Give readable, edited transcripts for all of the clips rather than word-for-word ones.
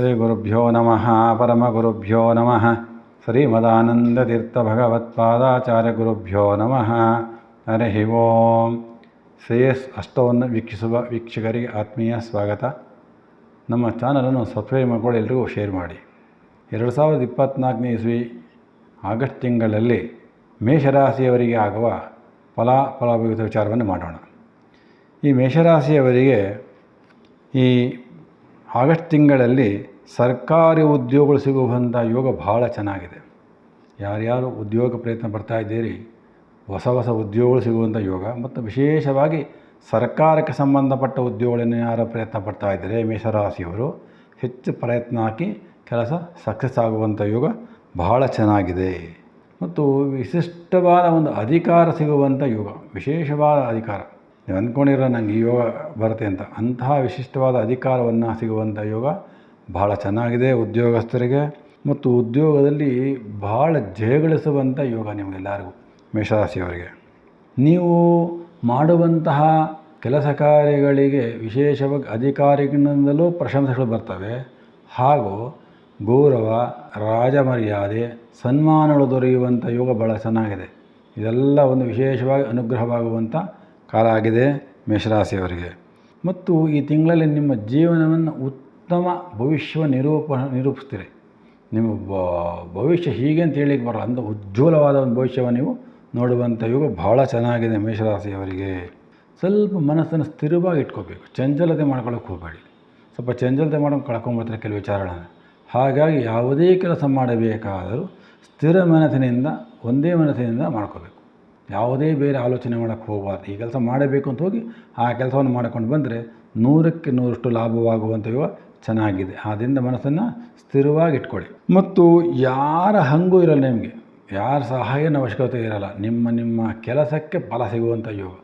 ಶ್ರೀ ಗುರುಭ್ಯೋ ನಮಃ ಪರಮಗುರುಭ್ಯೋ ನಮಃ ಶ್ರೀಮದಾನಂದತೀರ್ಥಭಗವತ್ಪಾದಾಚಾರ್ಯ ಗುರುಭ್ಯೋ ನಮಃ. ಹರಿ ಓಂ. ಶ್ರೇಯಸ್ ಅಷ್ಟವನ್ನು ವೀಕ್ಷಿಸುವ ವೀಕ್ಷಕರಿಗೆ ಆತ್ಮೀಯ ಸ್ವಾಗತ. ನಮ್ಮ ಚಾನಲನ್ನು ಸಬ್ಸ್ಕ್ರೈಬ್ ಮಾಡಿಕೊಂಡು ಎಲ್ರಿಗೂ ಶೇರ್ ಮಾಡಿ. 2024ನೇ ಇಸ್ವಿ ಆಗಸ್ಟ್ ತಿಂಗಳಲ್ಲಿ ಮೇಷರಾಶಿಯವರಿಗೆ ಆಗುವ ಫಲಾಫಲಭೂತ ವಿಚಾರವನ್ನು ಮಾಡೋಣ. ಈ ಮೇಷರಾಶಿಯವರಿಗೆ ಈ ಆಗಸ್ಟ್ ತಿಂಗಳಲ್ಲಿ ಸರ್ಕಾರಿ ಉದ್ಯೋಗಗಳು ಸಿಗುವಂಥ ಯೋಗ ಬಹಳ ಚೆನ್ನಾಗಿದೆ. ಯಾರ್ಯಾರು ಉದ್ಯೋಗ ಪ್ರಯತ್ನ ಬರ್ತಾ ಇದ್ದೀರಿ, ಹೊಸ ಉದ್ಯೋಗಗಳು ಸಿಗುವಂಥ ಯೋಗ ಮತ್ತು ವಿಶೇಷವಾಗಿ ಸರ್ಕಾರಕ್ಕೆ ಸಂಬಂಧಪಟ್ಟ ಉದ್ಯೋಗಗಳನ್ನು ಯಾರು ಪ್ರಯತ್ನ ಪಡ್ತಾ ಇದ್ದರೆ ಮೇಷರಾಶಿಯವರು ಹೆಚ್ಚು ಪ್ರಯತ್ನ ಹಾಕಿ ಕೆಲಸ ಸಕ್ಸಸ್ ಆಗುವಂಥ ಯೋಗ ಬಹಳ ಚೆನ್ನಾಗಿದೆ. ಮತ್ತು ವಿಶಿಷ್ಟವಾದ ಒಂದು ಅಧಿಕಾರ ಸಿಗುವಂಥ ಯೋಗ, ವಿಶೇಷವಾದ ಅಧಿಕಾರ. ನೀವು ಅಂದ್ಕೊಂಡಿರೋ ನನಗೆ ಈ ಯೋಗ ಬರುತ್ತೆ ಅಂತ, ಅಂತಹ ವಿಶಿಷ್ಟವಾದ ಅಧಿಕಾರವನ್ನು ಸಿಗುವಂಥ ಯೋಗ ಬಹಳ ಚೆನ್ನಾಗಿದೆ ಉದ್ಯೋಗಸ್ಥರಿಗೆ. ಮತ್ತು ಉದ್ಯೋಗದಲ್ಲಿ ಬಹಳ ಜಯಗಳಿಸುವಂಥ ಯೋಗ ನಿಮಗೆಲ್ಲರಿಗೂ ಮೇಷರಾಶಿಯವರಿಗೆ. ನೀವು ಮಾಡುವಂತಹ ಕೆಲಸ ಕಾರ್ಯಗಳಿಗೆ ವಿಶೇಷವಾಗಿ ಅಧಿಕಾರಿಗಳಿಂದಲೂ ಪ್ರಶಂಸೆಗಳು ಬರ್ತವೆ. ಹಾಗೂ ಗೌರವ, ರಾಜಮರ್ಯಾದೆ, ಸನ್ಮಾನಗಳು ದೊರೆಯುವಂಥ ಯೋಗ ಭಾಳ ಚೆನ್ನಾಗಿದೆ. ಇದೆಲ್ಲ ಒಂದು ವಿಶೇಷವಾಗಿ ಅನುಗ್ರಹವಾಗುವಂಥ ಕಾಲ ಆಗಿದೆ ಮೇಷರಾಶಿಯವರಿಗೆ. ಮತ್ತು ಈ ತಿಂಗಳಲ್ಲಿ ನಿಮ್ಮ ಜೀವನವನ್ನು ಉತ್ತಮ ಭವಿಷ್ಯವನ್ನು ನಿರೂಪಿಸ್ತೀರಿ. ನಿಮ್ಮ ಭವಿಷ್ಯ ಹೀಗೆ ಅಂತ ಹೇಳಿಕ್ಕೆ ಬರಲ್ಲ, ಅಂಥ ಉಜ್ವಲವಾದ ಒಂದು ಭವಿಷ್ಯವನ್ನು ನೀವು ನೋಡುವಂಥ ಯೋಗ ಬಹಳ ಚೆನ್ನಾಗಿದೆ ಮೇಷರಾಶಿಯವರಿಗೆ. ಸ್ವಲ್ಪ ಮನಸ್ಸನ್ನು ಸ್ಥಿರವಾಗಿ ಇಟ್ಕೋಬೇಕು, ಚಂಚಲತೆ ಮಾಡ್ಕೊಳ್ಳೋಕೆ ಹೋಗಬೇಡಿ. ಸ್ವಲ್ಪ ಚಂಚಲತೆ ಮಾಡೋದು ಕಳ್ಕೊಂಬರ್ತಾರೆ ಕೆಲವು ವಿಚಾರಗಳನ್ನು. ಹಾಗಾಗಿ ಯಾವುದೇ ಕೆಲಸ ಮಾಡಬೇಕಾದರೂ ಸ್ಥಿರ ಮನಸ್ಸಿನಿಂದ, ಒಂದೇ ಮನಸ್ಸಿನಿಂದ ಮಾಡ್ಕೋಬೇಕು. ಯಾವುದೇ ಬೇರೆ ಆಲೋಚನೆ ಮಾಡೋಕ್ಕೆ ಹೋಗಬಾರ್ದು. ಈ ಕೆಲಸ ಮಾಡಬೇಕು ಅಂತ ಹೋಗಿ ಆ ಕೆಲಸವನ್ನು ಮಾಡಿಕೊಂಡು ಬಂದರೆ 100ಕ್ಕೆ 100ರಷ್ಟು ಲಾಭವಾಗುವಂಥ ಯೋಗ ಚೆನ್ನಾಗಿದೆ. ಆದ್ದರಿಂದ ಮನಸ್ಸನ್ನು ಸ್ಥಿರವಾಗಿ ಇಟ್ಕೊಳ್ಳಿ. ಮತ್ತು ಯಾರ ಹಂಗೂ ಇರಲ್ಲ, ನಿಮಗೆ ಯಾರ ಸಹಾಯನ ಅವಶ್ಯಕತೆ ಇರಲ್ಲ. ನಿಮ್ಮ ಕೆಲಸಕ್ಕೆ ಫಲ ಸಿಗುವಂಥ ಯೋಗ.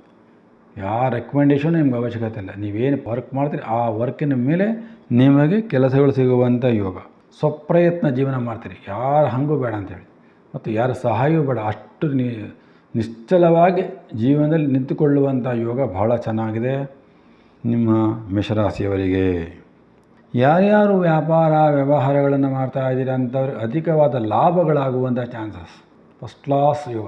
ಯಾರ ರೆಕಮೆಂಡೇಷನ್ ನಿಮ್ಗೆ ಅವಶ್ಯಕತೆ ಇಲ್ಲ. ನೀವೇನು ವರ್ಕ್ ಮಾಡ್ತೀರಿ ಆ ವರ್ಕಿನ ಮೇಲೆ ನಿಮಗೆ ಕೆಲಸಗಳು ಸಿಗುವಂಥ ಯೋಗ. ಸ್ವಪ್ರಯತ್ನ ಜೀವನ ಮಾಡ್ತೀರಿ, ಯಾರ ಹಂಗೂ ಬೇಡ ಅಂಥೇಳಿ. ಮತ್ತು ಯಾರ ಸಹಾಯವೂ ಬೇಡ, ಅಷ್ಟು ನಿಶ್ಚಲವಾಗಿ ಜೀವನದಲ್ಲಿ ನಿಂತುಕೊಳ್ಳುವಂಥ ಯೋಗ ಬಹಳ ಚೆನ್ನಾಗಿದೆ ನಿಮ್ಮ ಮೇಷರಾಶಿಯವರಿಗೆ. ಯಾರ್ಯಾರು ವ್ಯವಹಾರಗಳನ್ನು ಮಾಡ್ತಾ ಇದ್ದೀರಾ ಅಂಥವ್ರಿಗೆ ಅಧಿಕವಾದ ಲಾಭಗಳಾಗುವಂಥ ಚಾನ್ಸಸ್, ಫಸ್ಟ್ ಕ್ಲಾಸ್ ಯೋಗ.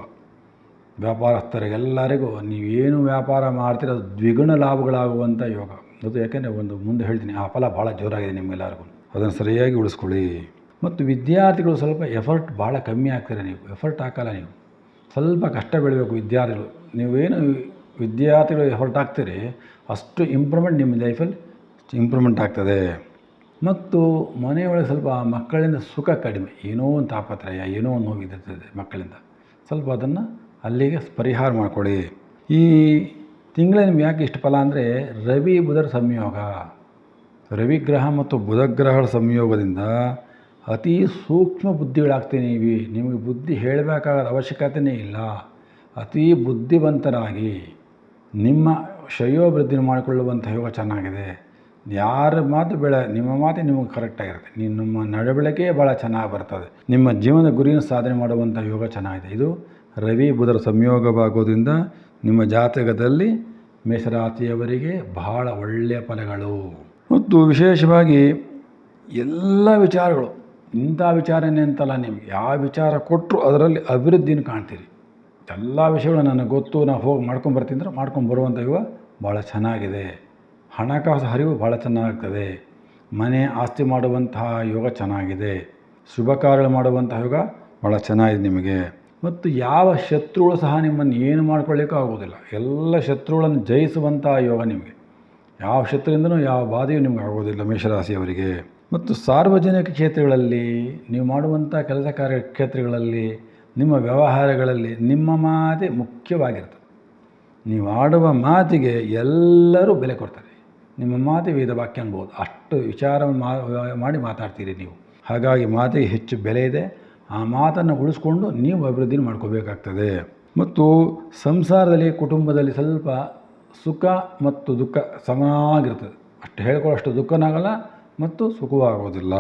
ವ್ಯಾಪಾರಸ್ಥರಿಗೆಲ್ಲರಿಗೂ ನೀವೇನು ವ್ಯಾಪಾರ ಮಾಡ್ತೀರ ಅದು ದ್ವಿಗುಣ ಲಾಭಗಳಾಗುವಂಥ ಯೋಗ. ಅದು ಯಾಕೆಂದರೆ ಒಂದು ಮುಂದೆ ಹೇಳ್ತೀನಿ, ಆ ಫಲ ಭಾಳ ಜೋರಾಗಿದೆ ನಿಮ್ಮೆಲ್ಲರಿಗೂ, ಅದನ್ನು ಸರಿಯಾಗಿ ಉಳಿಸ್ಕೊಳ್ಳಿ. ಮತ್ತು ವಿದ್ಯಾರ್ಥಿಗಳು ಸ್ವಲ್ಪ ಎಫರ್ಟ್ ಭಾಳ ಕಮ್ಮಿ ಆಗ್ತೀರ. ನೀವು ಎಫರ್ಟ್ ಹಾಕಲ್ಲ, ನೀವು ಸ್ವಲ್ಪ ಕಷ್ಟ ಬೀಳಬೇಕು ವಿದ್ಯಾರ್ಥಿಗಳು. ನೀವೇನು ವಿದ್ಯಾರ್ಥಿಗಳು ಎಫರ್ಟ್ ಹಾಕ್ತೀರಿ ಅಷ್ಟು ಇಂಪ್ರೂವ್ಮೆಂಟ್ ನಿಮ್ಮ ಲೈಫಲ್ಲಿ ಇಂಪ್ರೂವ್ಮೆಂಟ್ ಆಗ್ತದೆ. ಮತ್ತು ಮನೆಯೊಳಗೆ ಸ್ವಲ್ಪ ಮಕ್ಕಳಿಂದ ಸುಖ ಕಡಿಮೆ, ಏನೋ ಒಂದು ತಾಪತ್ರಯ, ಏನೋ ಒಂದು ನೋವಿದಿರ್ತದೆ ಮಕ್ಕಳಿಂದ. ಸ್ವಲ್ಪ ಅದನ್ನು ಅಲ್ಲಿಗೆ ಪರಿಹಾರ ಮಾಡಿಕೊಳ್ಳಿ. ಈ ತಿಂಗಳ ನಿಮ್ಗೆ ಯಾಕೆ ಇಷ್ಟು ಫಲ ಅಂದರೆ ರವಿ ಬುಧರ ಸಂಯೋಗ. ರವಿಗ್ರಹ ಮತ್ತು ಬುಧಗ್ರಹಗಳ ಸಂಯೋಗದಿಂದ ಅತಿ ಸೂಕ್ಷ್ಮ ಬುದ್ಧಿಗಳಾಗ್ತೀನಿ. ನಿಮಗೆ ಬುದ್ಧಿ ಹೇಳಬೇಕಾದ ಅವಶ್ಯಕತೆಯೇ ಇಲ್ಲ. ಅತಿ ಬುದ್ಧಿವಂತರಾಗಿ ನಿಮ್ಮ ಶ್ರೇಯೋಭಿವೃದ್ಧಿ ಮಾಡಿಕೊಳ್ಳುವಂಥ ಯೋಗ ಚೆನ್ನಾಗಿದೆ. ಯಾರ ಮಾತು ನಿಮ್ಮ ಮಾತೇ ನಿಮಗೆ ಕರೆಕ್ಟಾಗಿರುತ್ತೆ. ನಿಮ್ಮ ನಡವಳಿಕೆ ಭಾಳ ಚೆನ್ನಾಗಿ ಬರ್ತದೆ. ನಿಮ್ಮ ಜೀವನದ ಗುರಿಯನ್ನು ಸಾಧನೆ ಮಾಡುವಂಥ ಯೋಗ ಚೆನ್ನಾಗಿದೆ. ಇದು ರವಿ ಬುಧರ ಸಂಯೋಗವಾಗೋದ್ರಿಂದ ನಿಮ್ಮ ಜಾತಕದಲ್ಲಿ ಮೇಷರಾಶಿಯವರಿಗೆ ಬಹಳ ಒಳ್ಳೆಯ ಫಲಗಳು. ಮತ್ತು ವಿಶೇಷವಾಗಿ ಎಲ್ಲ ವಿಚಾರಗಳು, ಇಂಥ ವಿಚಾರನೇ ಅಂತಲ್ಲ, ನಿಮಗೆ ಯಾವ ವಿಚಾರ ಕೊಟ್ಟರು ಅದರಲ್ಲಿ ಅಭಿವೃದ್ಧಿನ ಕಾಣ್ತೀರಿ. ಎಲ್ಲ ವಿಷಯಗಳು ನನಗೆ ಗೊತ್ತು, ನಾವು ಹೋಗಿ ಮಾಡ್ಕೊಂಬರ್ತೀನಿ ಅಂದ್ರೆ ಮಾಡ್ಕೊಂಬರುವಂಥ ಯೋಗ ಭಾಳ ಚೆನ್ನಾಗಿದೆ. ಹಣಕಾಸು ಹರಿವು ಭಾಳ ಚೆನ್ನಾಗ್ತದೆ. ಮನೆ ಆಸ್ತಿ ಮಾಡುವಂತಹ ಯೋಗ ಚೆನ್ನಾಗಿದೆ. ಶುಭ ಕಾರ್ಯಗಳು ಮಾಡುವಂತಹ ಯೋಗ ಭಾಳ ಚೆನ್ನಾಗಿದೆ ನಿಮಗೆ. ಮತ್ತು ಯಾವ ಶತ್ರುಗಳು ಸಹ ನಿಮ್ಮನ್ನು ಏನು ಮಾಡ್ಕೊಳ್ಳಿಕ್ಕೂ ಆಗೋದಿಲ್ಲ. ಎಲ್ಲ ಶತ್ರುಗಳನ್ನು ಜಯಿಸುವಂಥ ಯೋಗ ನಿಮಗೆ. ಯಾವ ಶತ್ರುವಿಂದನೂ ಯಾವ ಬಾಧೆಯೂ ನಿಮ್ಗೆ ಆಗೋದಿಲ್ಲ ಮೇಷರಾಶಿಯವರಿಗೆ. ಮತ್ತು ಸಾರ್ವಜನಿಕ ಕ್ಷೇತ್ರಗಳಲ್ಲಿ ನೀವು ಮಾಡುವಂಥ ಕೆಲಸ ಕಾರ್ಯ ಕ್ಷೇತ್ರಗಳಲ್ಲಿ, ನಿಮ್ಮ ವ್ಯವಹಾರಗಳಲ್ಲಿ ನಿಮ್ಮ ಮಾತೇ ಮುಖ್ಯವಾಗಿರ್ತದೆ. ನೀವು ಆಡುವ ಮಾತಿಗೆ ಎಲ್ಲರೂ ಬೆಲೆ ಕೊಡ್ತಾರೆ. ನಿಮ್ಮ ಮಾತೆ ವೇದ ವಾಕ್ಯ ಅನ್ಬೋದು, ಅಷ್ಟು ವಿಚಾರವನ್ನು ಮಾಡಿ ಮಾತಾಡ್ತೀರಿ ನೀವು. ಹಾಗಾಗಿ ಮಾತಿಗೆ ಹೆಚ್ಚು ಬೆಲೆ ಇದೆ. ಆ ಮಾತನ್ನು ಉಳಿಸ್ಕೊಂಡು ನೀವು ಅಭಿವೃದ್ಧಿ ಮಾಡ್ಕೋಬೇಕಾಗ್ತದೆ. ಮತ್ತು ಸಂಸಾರದಲ್ಲಿ, ಕುಟುಂಬದಲ್ಲಿ ಸ್ವಲ್ಪ ಸುಖ ಮತ್ತು ದುಃಖ ಸಮನಾಗಿರ್ತದೆ. ಅಷ್ಟು ಹೇಳ್ಕೊಳ್ಳೋಷ್ಟು ದುಃಖನಾಗಲ್ಲ ಮತ್ತು ಸುಖವಾಗೋದಿಲ್ಲ.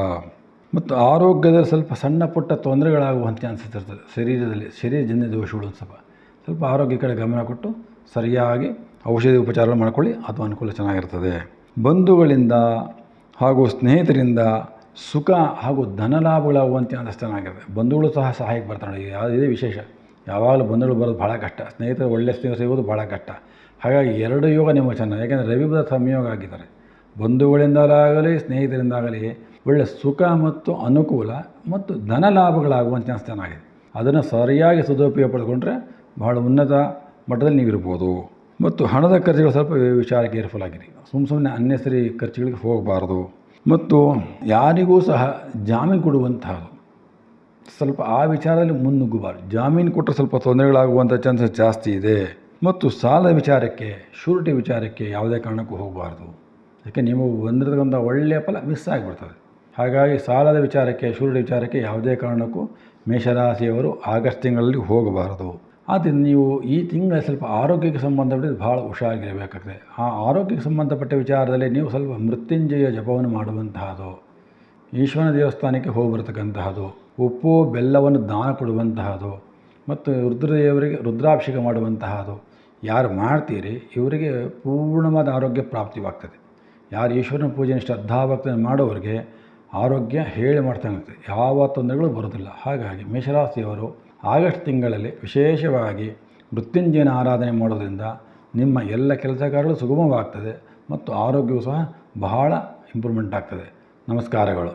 ಮತ್ತು ಆರೋಗ್ಯದಲ್ಲಿ ಸ್ವಲ್ಪ ಸಣ್ಣ ಪುಟ್ಟ ತೊಂದರೆಗಳಾಗುವಂಥ ಚಾನ್ಸಸ್ ಇರ್ತದೆ. ಶರೀರಜನ್ಯ ದೋಷಗಳು ಸ್ವಲ್ಪ ಆರೋಗ್ಯ ಕಡೆ ಗಮನ ಕೊಟ್ಟು ಸರಿಯಾಗಿ ಔಷಧಿ ಉಪಚಾರ ಮಾಡ್ಕೊಳ್ಳಿ, ಅದು ಅನುಕೂಲ ಚೆನ್ನಾಗಿರ್ತದೆ. ಬಂಧುಗಳಿಂದ ಹಾಗೂ ಸ್ನೇಹಿತರಿಂದ ಸುಖ ಹಾಗೂ ಧನಲಾಭಗಳಾಗುವಂತೆ ಆದಷ್ಟು ಚೆನ್ನಾಗಿರುತ್ತೆ. ಬಂಧುಗಳು ಸಹ ಸಹಾಯಕ್ಕೆ ಬರ್ತಾರೆ ನೋಡಿ, ಇದೇ ವಿಶೇಷ. ಯಾವಾಗಲೂ ಬಂಧುಗಳು ಬರೋದು ಭಾಳ ಕಷ್ಟ, ಸ್ನೇಹಿತರು ಒಳ್ಳೆಯ ಸ್ನೇಹಿತರು ಸಿಗೋದು ಭಾಳ ಕಷ್ಟ. ಹಾಗಾಗಿ ಎರಡು ಯೋಗ ನಿಮಗೆ ಚೆನ್ನಾಗಿ, ಯಾಕೆಂದರೆ ರವಿ ಬುಧ ಸಂಯೋಗ ಆಗಿದ್ದಾರೆ. ಬಂಧುಗಳಿಂದಲಾಗಲಿ ಸ್ನೇಹಿತರಿಂದಾಗಲಿ ಒಳ್ಳೆಯ ಸುಖ ಮತ್ತು ಅನುಕೂಲ ಮತ್ತು ಧನ ಲಾಭಗಳಾಗುವಂಥ ಚಾನ್ಸ್ ಚೆನ್ನಾಗಿದೆ. ಅದನ್ನು ಸರಿಯಾಗಿ ಸದುಪಯೋಗ ಪಡೆದುಕೊಂಡ್ರೆ ಬಹಳ ಉನ್ನತ ಮಟ್ಟದಲ್ಲಿ ನೀವು ಇರ್ಬೋದು. ಮತ್ತು ಹಣದ ಖರ್ಚುಗಳು ಸ್ವಲ್ಪ ವಿಚಾರ ಕೇರ್ಫುಲ್ ಆಗಿರಿ. ಸುಮ್ಮನೆ ಅನ್ನೆಸರಿ ಖರ್ಚುಗಳಿಗೆ ಹೋಗಬಾರ್ದು. ಮತ್ತು ಯಾರಿಗೂ ಸಹ ಜಾಮೀನು ಕೊಡುವಂತಹದ್ದು ಸ್ವಲ್ಪ ಆ ವಿಚಾರದಲ್ಲಿ ಮುನ್ನುಗ್ಗಬಾರ್ದು. ಜಾಮೀನು ಕೊಟ್ಟರೆ ಸ್ವಲ್ಪ ತೊಂದರೆಗಳಾಗುವಂಥ ಚಾನ್ಸಸ್ ಜಾಸ್ತಿ ಇದೆ. ಮತ್ತು ಸಾಲದ ವಿಚಾರಕ್ಕೆ, ಶೂರಿಟಿ ವಿಚಾರಕ್ಕೆ ಯಾವುದೇ ಕಾರಣಕ್ಕೂ ಹೋಗಬಾರ್ದು. ಯಾಕೆ ನೀವು ಬಂದಿರತಕ್ಕಂಥ ಒಳ್ಳೆಯ ಫಲ ಮಿಸ್ ಆಗಿಬಿಡ್ತದೆ. ಹಾಗಾಗಿ ಸಾಲದ ವಿಚಾರಕ್ಕೆ, ಶೂರಿಟಿ ವಿಚಾರಕ್ಕೆ ಯಾವುದೇ ಕಾರಣಕ್ಕೂ ಮೇಷರಾಶಿಯವರು ಆಗಸ್ಟ್ ತಿಂಗಳಲ್ಲಿ ಹೋಗಬಾರದು. ಆದ್ದರಿಂದ ನೀವು ಈ ತಿಂಗಳಲ್ಲಿ ಸ್ವಲ್ಪ ಆರೋಗ್ಯಕ್ಕೆ ಸಂಬಂಧಪಟ್ಟಿದ್ದು ಭಾಳ ಹುಷಾರಾಗಿರಬೇಕಾಗ್ತದೆ. ಆ ಆರೋಗ್ಯಕ್ಕೆ ಸಂಬಂಧಪಟ್ಟ ವಿಚಾರದಲ್ಲಿ ನೀವು ಸ್ವಲ್ಪ ಮೃತ್ಯುಂಜಯ ಜಪವನ್ನು ಮಾಡುವಂತಹದ್ದು, ಈಶ್ವರನ ದೇವಸ್ಥಾನಕ್ಕೆ ಹೋಗಿಬರ್ತಕ್ಕಂತಹದ್ದು, ಉಪ್ಪು ಬೆಲ್ಲವನ್ನು ದಾನ ಕೊಡುವಂತಹದ್ದು ಮತ್ತು ರುದ್ರದೇವರಿಗೆ ರುದ್ರಾಭಿಷೇಕ ಮಾಡುವಂತಹದ್ದು ಯಾರು ಮಾಡ್ತೀರಿ ಇವರಿಗೆ ಪೂರ್ಣವಾದ ಆರೋಗ್ಯ ಪ್ರಾಪ್ತಿವಾಗ್ತದೆ. ಯಾರು ಈಶ್ವರನ ಪೂಜೆನ ಶ್ರದ್ಧಾಭಕ್ತಿಯನ್ನು ಮಾಡೋರಿಗೆ ಆರೋಗ್ಯ ಹೇಳಿ ಮಾಡ್ತಾಗುತ್ತೆ, ಯಾವ ತೊಂದರೆಗಳು ಬರೋದಿಲ್ಲ. ಹಾಗಾಗಿ ಮೇಷರಾಶಿಯವರು ಆಗಸ್ಟ್ ತಿಂಗಳಲ್ಲಿ ವಿಶೇಷವಾಗಿ ಮೃತ್ಯುಂಜಯನ ಆರಾಧನೆ ಮಾಡೋದ್ರಿಂದ ನಿಮ್ಮ ಎಲ್ಲ ಕೆಲಸ ಕಾರ್ಯಗಳು ಸುಗಮವಾಗ್ತದೆ ಮತ್ತು ಆರೋಗ್ಯವು ಸಹ ಬಹಳ ಇಂಪ್ರೂವ್ಮೆಂಟ್ ಆಗ್ತದೆ. ನಮಸ್ಕಾರಗಳು.